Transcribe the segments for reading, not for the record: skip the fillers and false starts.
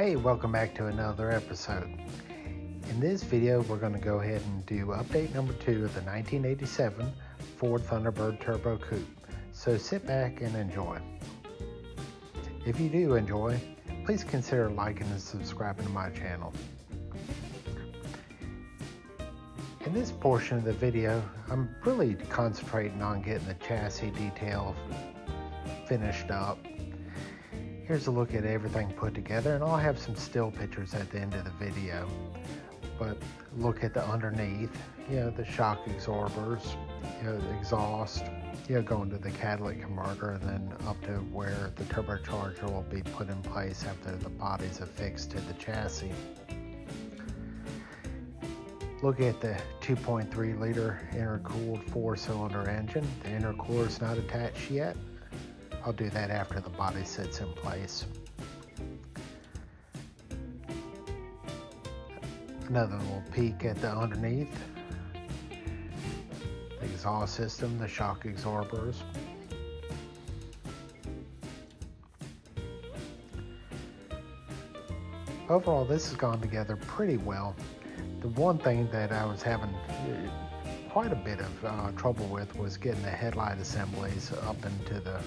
Hey, welcome back to another episode. In this video, we're going to go ahead and do update number 2 of the 1987 Ford Thunderbird Turbo Coupe. So sit back and enjoy. If you do enjoy, please consider liking and subscribing to my channel. In this portion of the video, I'm really concentrating on getting the chassis detail finished up. Here's a look at everything put together, and I'll have some still pictures at the end of the video. But look at the underneath, the shock absorbers, the exhaust, going to the catalytic converter, and then up to where the turbocharger will be put in place after the body's affixed to the chassis. Look at the 2.3 liter intercooled 4-cylinder engine. The intercooler is not attached yet. I'll do that after the body sits in place. Another little peek at the underneath. The exhaust system, the shock absorbers. Overall, this has gone together pretty well. The one thing that I was having quite a bit of trouble with was getting the headlight assemblies up into the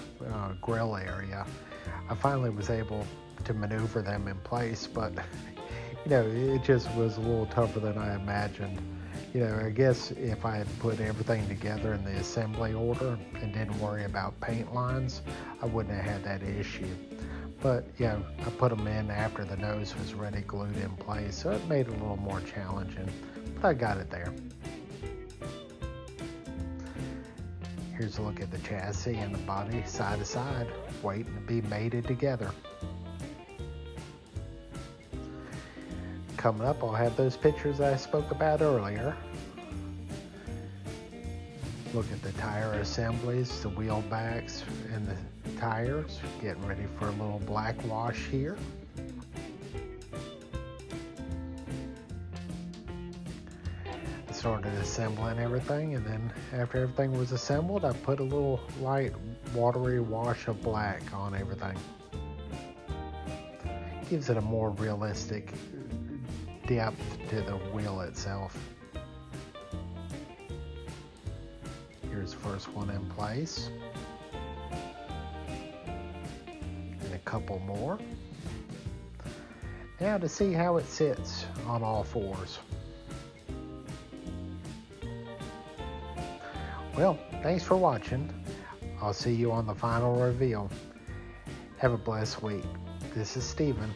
grill area. I finally was able to maneuver them in place, but it just was a little tougher than I imagined. I guess if I had put everything together in the assembly order and didn't worry about paint lines, I wouldn't have had that issue. But I put them in after the nose was already glued in place, so it made it a little more challenging, but I got it there. Here's a look at the chassis and the body side to side, waiting to be mated together. Coming up, I'll have those pictures I spoke about earlier. Look at the tire assemblies, the wheel backs, and the tires. Getting ready for a little black wash here. Started assembling everything, and then after everything was assembled, I put a little light watery wash of black on everything. Gives it a more realistic depth to the wheel itself. Here's the first one in place, and a couple more. Now to see how it sits on all fours. Well, thanks for watching. I'll see you on the final reveal. Have a blessed week. This is Steven.